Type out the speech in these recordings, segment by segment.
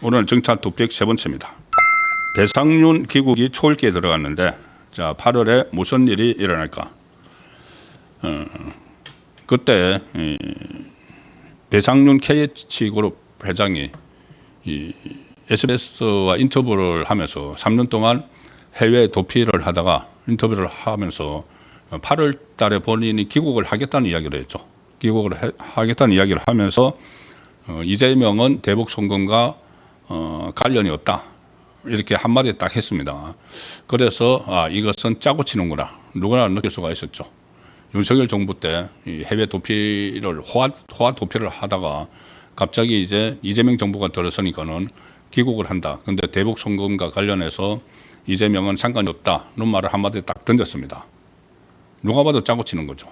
오늘은 정찰 토픽 세 번째입니다. 배상윤 귀국이 초읽기에 들어갔는데, 자 8월에 무슨 일이 일어날까? 그때 배상윤 KH그룹 회장이 SBS와 인터뷰를 하면서 3년 동안 해외 도피를 하다가 인터뷰를 하면서 8월 달에 본인이 귀국을 하겠다는 이야기를 했죠. 귀국을 하겠다는 이야기를 하면서 이재명은 대북 송금과 관련이 없다, 이렇게 한마디 딱 했습니다. 그래서 이것은 짜고 치는구나, 누구나 느낄 수가 있었죠. 윤석열 정부 때 해외 도피를 호화 도피를 하다가 갑자기 이제 이재명 정부가 들어서니까는 귀국을 한다. 근데 대북 송금과 관련해서 이재명은 상관이 없다는 말을 한마디 딱 던졌습니다. 누가 봐도 짜고 치는 거죠.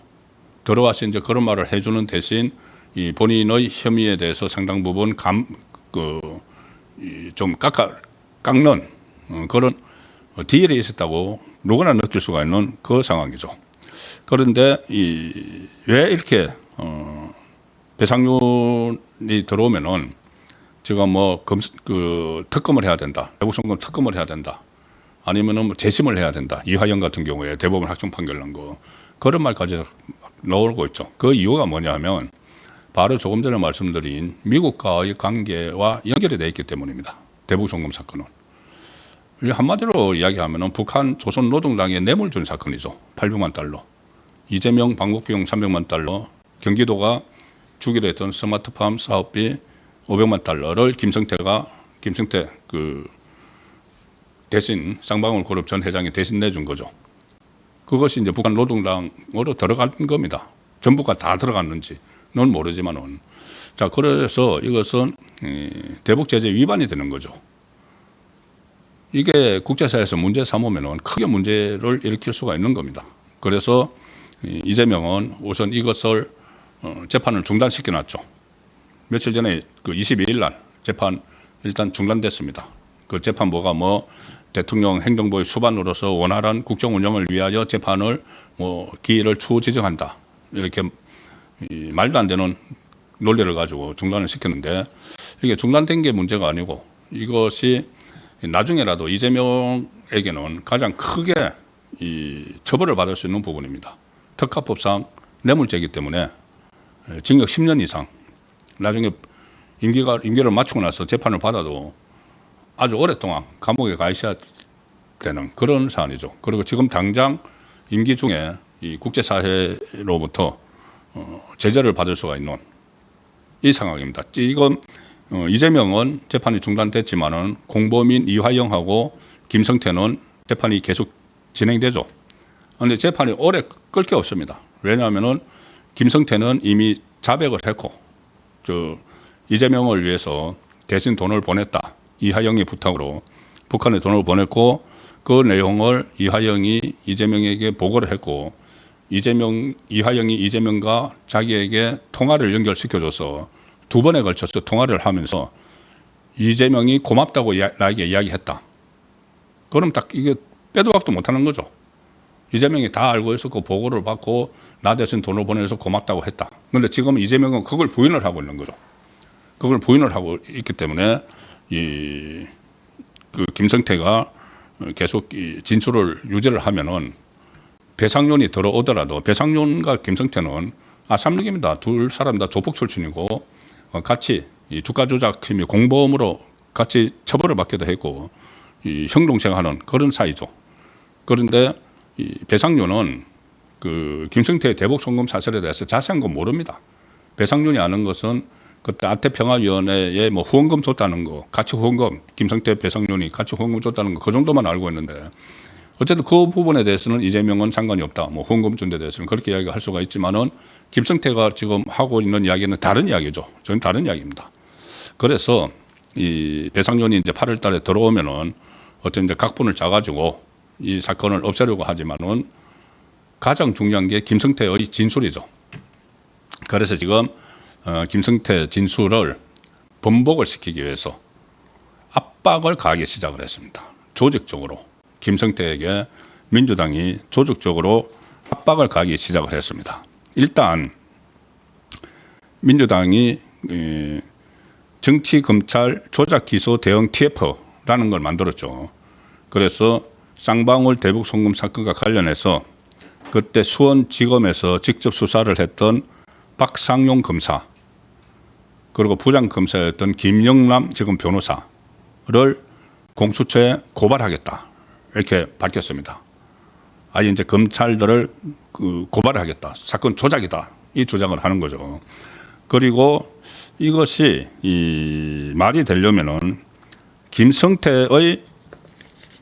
들어와서 이제 그런 말을 해주는 대신 이 본인의 혐의에 대해서 상당 부분 좀 깎는 그런 딜이 있었다고 누구나 느낄 수가 있는 그 상황이죠. 그런데 왜 이렇게 배상윤이 들어오면은 제가 뭐 특검을 해야 된다, 대북송금 특검을 해야 된다, 아니면은 뭐 재심을 해야 된다, 이화영 같은 경우에 대법원 확정 판결 난 거, 그런 말까지 나오고 있죠. 그 이유가 뭐냐면 바로 조금 전에 말씀드린 미국과의 관계와 연결이 되어 있기 때문입니다. 대북송금 사건은. 한마디로 이야기하면 북한 조선노동당에 뇌물 준 사건이죠. 800만 달러. 이재명 방북비용 300만 달러, 경기도가 주기로 했던 스마트팜 사업비 500만 달러를 김성태 대신 쌍방울 그룹 전 회장이 대신 내준 거죠. 그것이 이제 북한 노동당으로 들어간 겁니다. 전부가 다 들어갔는지는 모르지만은. 자, 그래서 이것은 대북 제재 위반이 되는 거죠. 이게 국제사회에서 문제 삼으면은 크게 문제를 일으킬 수가 있는 겁니다. 그래서 이재명은 우선 이것을 재판을 중단시켜 놨죠. 며칠 전에 22일 날 재판 일단 중단됐습니다. 그 재판부가 대통령 행정부의 수반으로서 원활한 국정 운영을 위하여 재판을 기일을 추후 지정한다, 이렇게 말도 안 되는 논리를 가지고 중단을 시켰는데, 이게 중단된 게 문제가 아니고 이것이 나중에라도 이재명에게는 가장 크게 처벌을 받을 수 있는 부분입니다. 특가법상 뇌물죄이기 때문에 징역 10년 이상, 나중에 임기를 마치고 나서 재판을 받아도 아주 오랫동안 감옥에 가 있어야 되는 그런 사안이죠. 그리고 지금 당장 임기 중에 이 국제사회로부터 제재를 받을 수가 있는 이 상황입니다. 이건 이재명은 재판이 중단됐지만은 공범인 이화영하고 김성태는 재판이 계속 진행되죠. 그런데 재판이 오래 끌 게 없습니다. 왜냐하면은 김성태는 이미 자백을 했고, 이재명을 위해서 대신 돈을 보냈다, 이화영의 부탁으로 북한에 돈을 보냈고, 그 내용을 이화영이 이재명에게 보고를 했고, 이화영이 이재명과 자기에게 통화를 연결시켜줘서 2번에 걸쳐서 통화를 하면서 이재명이 고맙다고 나에게 이야기했다. 그럼 딱 이게 빼도 박도 못하는 거죠. 이재명이 다 알고 있었고 보고를 받고 나 대신 돈을 보내서 고맙다고 했다. 그런데 지금 이재명은 그걸 부인을 하고 있는 거죠. 그걸 부인을 하고 있기 때문에 김성태가 계속 진술을 유지를 하면은 배상윤이 들어오더라도, 배상윤과 김성태는 3륙입니다. 둘 사람 다 조폭 출신이고 같이 주가 조작 혐의 공범으로 같이 처벌을 받기도 했고 형동생하는 그런 사이죠. 그런데 배상윤은 김성태의 대북 송금 사실에 대해서 자세한 건 모릅니다. 배상윤이 아는 것은 그때 아태평화위원회에 후원금 줬다는 거, 같이 후원금, 김성태, 배상윤이 같이 후원금 줬다는 거, 그 정도만 알고 있는데, 어쨌든 그 부분에 대해서는 이재명은 상관이 없다. 후원금 준 데 대해서는 그렇게 이야기할 수가 있지만은 김성태가 지금 하고 있는 이야기는 다른 이야기죠. 저는 다른 이야기입니다. 그래서 이 배상윤이 이제 8월 달에 들어오면은 어떤 이제 각본을 짜가지고 이 사건을 없애려고 하지만은 가장 중요한 게 김성태의 진술이죠. 그래서 지금 김성태 진술을 번복을 시키기 위해서 압박을 가하기 시작을 했습니다. 조직적으로 김성태에게 민주당이 조직적으로 압박을 가기 시작을 했습니다. 일단 민주당이 정치 검찰 조작 기소 대응 TF라는 걸 만들었죠. 그래서 쌍방울 대북 송금 사건과 관련해서 그때 수원지검에서 직접 수사를 했던 박상용 검사 그리고 부장검사였던 김영남 지금 변호사를 공수처에 고발하겠다 이렇게 밝혔습니다. 아예 이제 검찰들을 고발하겠다. 사건 조작이다. 이 주장을 하는 거죠. 그리고 이것이 말이 되려면은 김성태의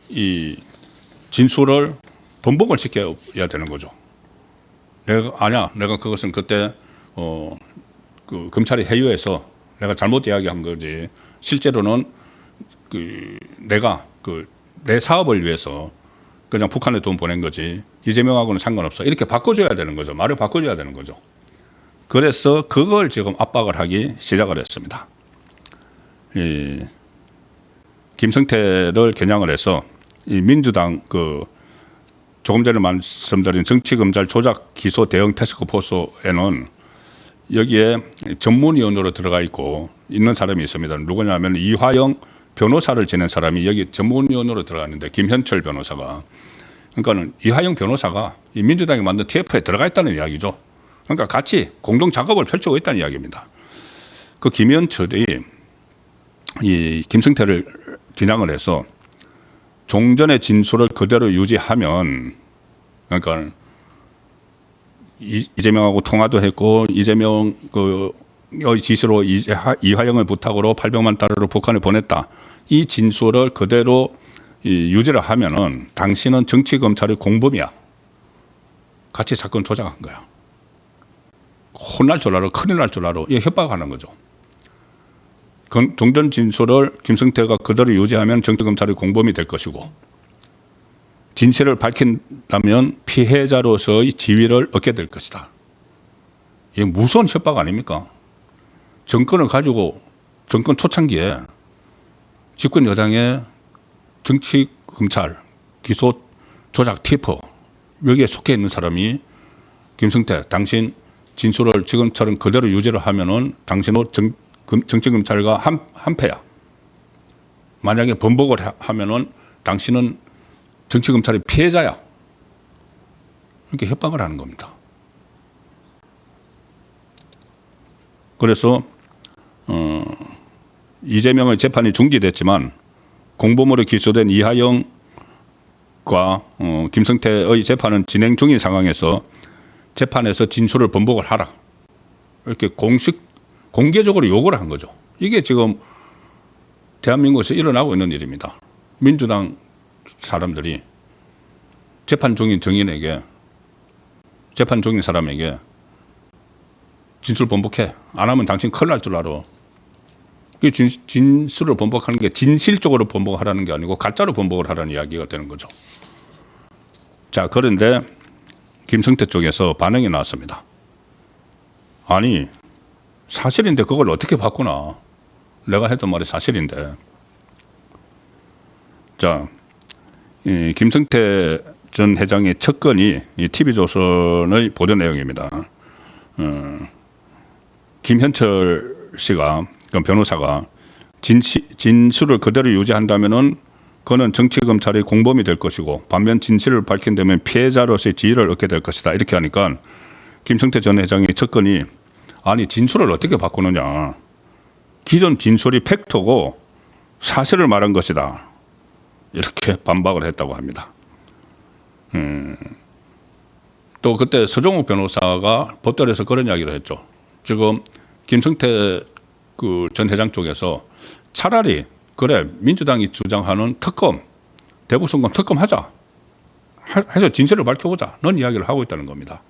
이 진술을 번복을 시켜야 되는 거죠. 내가 그것은 그때 그 검찰이 회유해서 내가 잘못 이야기한 거지. 실제로는 내가 내 사업을 위해서 그냥 북한에 돈 보낸 거지. 이재명하고는 상관없어. 이렇게 바꿔줘야 되는 거죠. 말을 바꿔줘야 되는 거죠. 그래서 그걸 지금 압박을 하기 시작을 했습니다. 김성태를 겨냥을 해서 이 민주당 조금 전에 말씀드린 정치검찰 조작 기소 대응 태스크포스에는 여기에 전문위원으로 들어가 있는 사람이 있습니다. 누구냐면 이화영 변호사를 지낸 사람이 여기 전문위원으로 들어갔는데 김현철 변호사가 그러니까는 이화영 변호사가 이 민주당이 만든 TF에 들어가 있다는 이야기죠. 그러니까 같이 공동 작업을 펼치고 있다는 이야기입니다. 그 김현철이 이 김성태를 겨냥을 해서 종전의 진술을 그대로 유지하면 그러니까 이재명하고 통화도 했고 이재명 지시로 이화영의 부탁으로 800만 달러를 북한에 보냈다. 이 진술을 그대로 유지를 하면은 당신은 정치 검찰의 공범이야. 같이 사건 조작한 거야. 혼날 줄 알아, 큰일 날 줄 알아. 이게 협박하는 거죠. 종전 진술을 김성태가 그대로 유지하면 정치 검찰의 공범이 될 것이고 진실을 밝힌다면 피해자로서의 지위를 얻게 될 것이다. 이게 무서운 협박 아닙니까? 정권을 가지고 정권 초창기에 집권 여당의 정치 검찰 기소 조작 TF 여기에 속해 있는 사람이 김성태 당신 진술을 지금처럼 그대로 유지를 하면은 당신은 정치 검찰과 한패야. 만약에 번복을 하면은 당신은 정치 검찰의 피해자야. 이렇게 협박을 하는 겁니다. 그래서 이재명의 재판이 중지됐지만 공범으로 기소된 이하영과 김성태의 재판은 진행 중인 상황에서 재판에서 진술을 번복을 하라. 이렇게 공개적으로 요구를 한 거죠. 이게 지금 대한민국에서 일어나고 있는 일입니다. 민주당 사람들이 재판 중인 사람에게 진술 번복해. 안 하면 당신 큰일 날 줄 알아. 진술을 번복하는 게 진실적으로 번복하라는 게 아니고 가짜로 번복을 하라는 이야기가 되는 거죠. 자, 그런데 김성태 쪽에서 반응이 나왔습니다. 아니, 사실인데 그걸 어떻게 바꾸나. 내가 했던 말이 사실인데. 자, 김성태 전 회장의 첫 건이 이 TV조선의 보도 내용입니다. 김현철 씨가 그 변호사가 진술을 그대로 유지한다면은 그는 정치검찰의 공범이 될 것이고 반면 진실을 밝힌다면 피해자로서의 지위를 얻게 될 것이다. 이렇게 하니까 김성태 전 회장의 첫 건이 아니 진술을 어떻게 바꾸느냐. 기존 진술이 팩트고 사실을 말한 것이다. 이렇게 반박을 했다고 합니다. 또 그때 서정욱 변호사가 법대로에서 그런 이야기를 했죠. 지금 김성태 전 회장 쪽에서 차라리 그래 민주당이 주장하는 특검 대북송금 특검 하자 해서 진실을 밝혀보자 는 이야기를 하고 있다는 겁니다.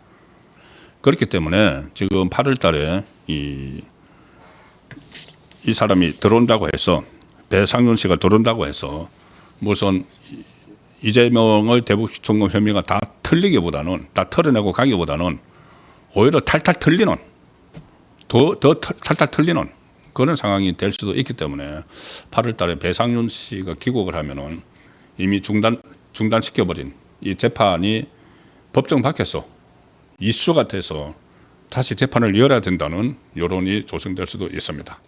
그렇기 때문에 지금 8월 달에 이 사람이 들어온다고 해서 배상윤 씨가 들어온다고 해서 무슨 이재명의 대북송금 혐의가 다 틀리기보다는 다 털어내고 가기보다는 오히려 탈탈 틀리는 더 탈탈 틀리는 그런 상황이 될 수도 있기 때문에 8월 달에 배상윤 씨가 귀국을 하면은 이미 중단시켜버린 이 재판이 법정 밖에서 이슈가 돼서 다시 재판을 열어야 된다는 여론이 조성될 수도 있습니다.